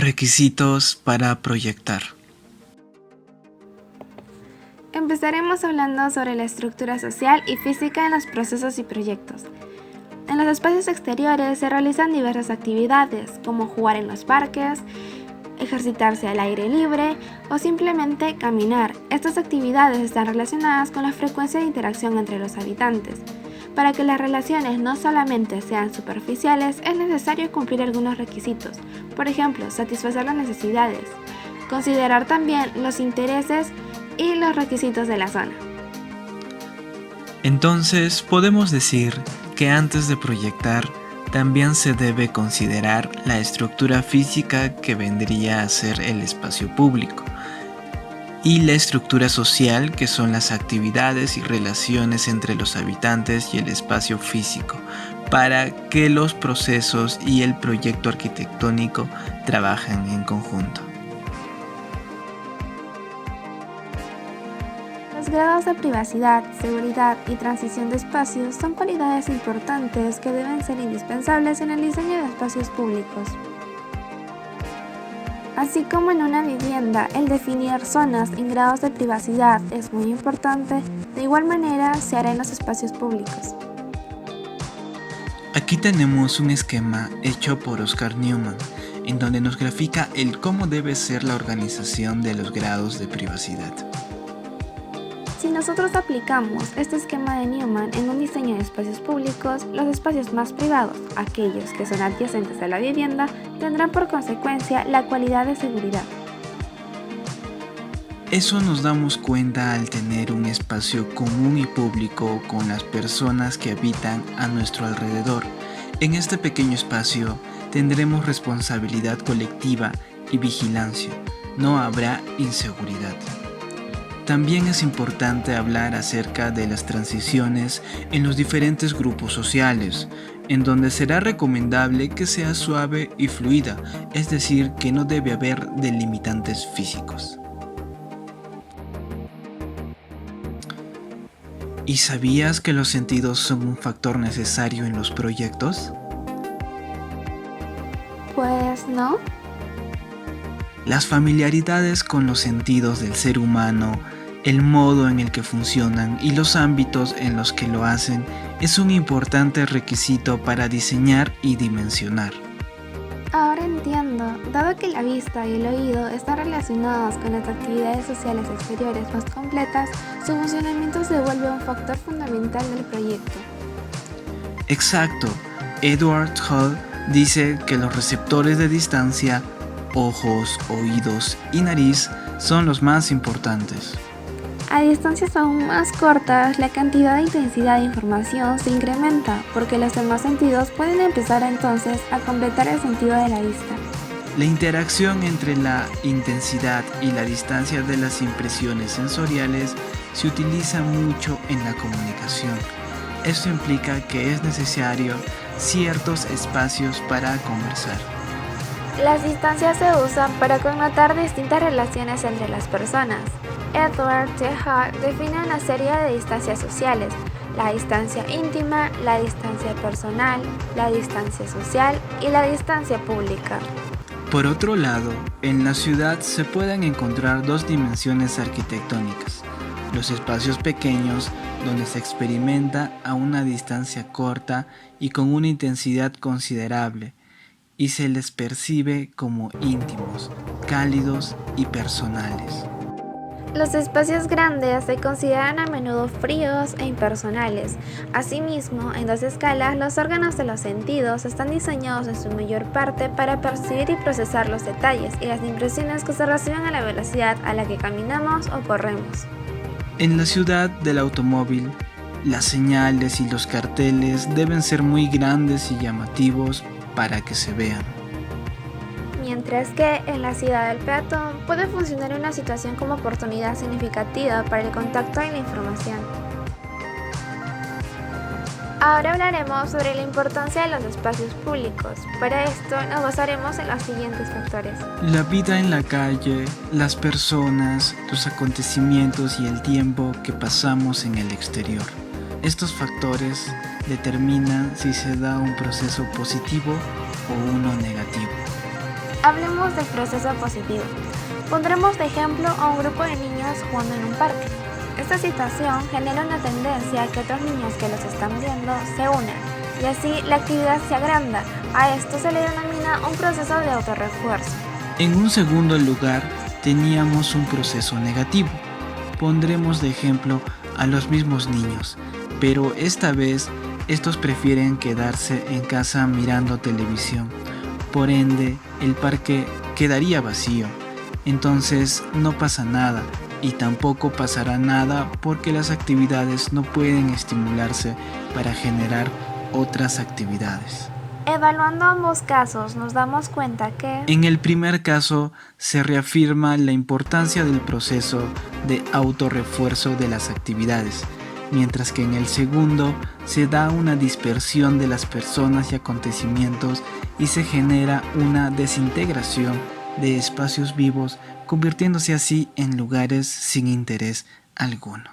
Requisitos para proyectar. Empezaremos hablando sobre la estructura social y física en los procesos y proyectos. En los espacios exteriores se realizan diversas actividades, como jugar en los parques, ejercitarse al aire libre o simplemente caminar. Estas actividades están relacionadas con la frecuencia de interacción entre los habitantes. Para que las relaciones no solamente sean superficiales, es necesario cumplir algunos requisitos. Por ejemplo, satisfacer las necesidades, considerar también los intereses y los requisitos de la zona. Entonces, podemos decir que antes de proyectar, también se debe considerar la estructura física que vendría a ser el espacio público y la estructura social, que son las actividades y relaciones entre los habitantes y el espacio físico, para que los procesos y el proyecto arquitectónico trabajen en conjunto. Los grados de privacidad, seguridad y transición de espacios son cualidades importantes que deben ser indispensables en el diseño de espacios públicos. Así como en una vivienda, el definir zonas en grados de privacidad es muy importante, de igual manera se hará en los espacios públicos. Aquí tenemos un esquema hecho por Oscar Newman, en donde nos grafica el cómo debe ser la organización de los grados de privacidad. Si nosotros aplicamos este esquema de Newman en un diseño de espacios públicos, los espacios más privados, aquellos que son adyacentes a la vivienda, tendrán por consecuencia la cualidad de seguridad. Eso nos damos cuenta al tener un espacio común y público con las personas que habitan a nuestro alrededor. En este pequeño espacio tendremos responsabilidad colectiva y vigilancia. No habrá inseguridad. También es importante hablar acerca de las transiciones en los diferentes grupos sociales, en donde será recomendable que sea suave y fluida, es decir, que no debe haber delimitantes físicos. ¿Y sabías que los sentidos son un factor necesario en los proyectos? Pues no. Las familiaridades con los sentidos del ser humano, el modo en el que funcionan y los ámbitos en los que lo hacen es un importante requisito para diseñar y dimensionar. Ahora entiendo, dado que la vista y el oído están relacionados con las actividades sociales exteriores más completas, su funcionamiento se vuelve un factor fundamental del proyecto. Exacto. Edward Hall dice que los receptores de distancia, ojos, oídos y nariz son los más importantes. A distancias aún más cortas, la cantidad de intensidad de información se incrementa porque los demás sentidos pueden empezar entonces a completar el sentido de la vista. La interacción entre la intensidad y la distancia de las impresiones sensoriales se utiliza mucho en la comunicación. Esto implica que es necesario ciertos espacios para conversar. Las distancias se usan para connotar distintas relaciones entre las personas. Edward T. Hall define una serie de distancias sociales: la distancia íntima, la distancia personal, la distancia social y la distancia pública. Por otro lado, en la ciudad se pueden encontrar dos dimensiones arquitectónicas: los espacios pequeños, donde se experimenta a una distancia corta y con una intensidad considerable, y se les percibe como íntimos, cálidos y personales. Los espacios grandes se consideran a menudo fríos e impersonales. Asimismo, en dos escalas, los órganos de los sentidos están diseñados en su mayor parte para percibir y procesar los detalles y las impresiones que se reciben a la velocidad a la que caminamos o corremos. En la ciudad del automóvil, las señales y los carteles deben ser muy grandes y llamativos para que se vean. Mientras que en la ciudad del peatón puede funcionar una situación como oportunidad significativa para el contacto y la información. Ahora hablaremos sobre la importancia de los espacios públicos. Para esto nos basaremos en los siguientes factores: La vida en la calle, las personas, los acontecimientos y el tiempo que pasamos en el exterior. Estos factores determinan si se da un proceso positivo o uno negativo. Hablemos del proceso positivo. Pondremos de ejemplo a un grupo de niños jugando en un parque. Esta situación genera una tendencia a que otros niños que los están viendo se unan, y así la actividad se agranda. A esto se le denomina un proceso de autorrefuerzo. En un segundo lugar, teníamos un proceso negativo. Pondremos de ejemplo a los mismos niños, pero esta vez estos prefieren quedarse en casa mirando televisión. Por ende, el parque quedaría vacío. Entonces no pasa nada y tampoco pasará nada porque las actividades no pueden estimularse para generar otras actividades. Evaluando ambos casos, nos damos cuenta que En el primer caso, se reafirma la importancia del proceso de autorrefuerzo de las actividades, mientras que en el segundo se da una dispersión de las personas y acontecimientos y se genera una desintegración de espacios vivos, convirtiéndose así en lugares sin interés alguno.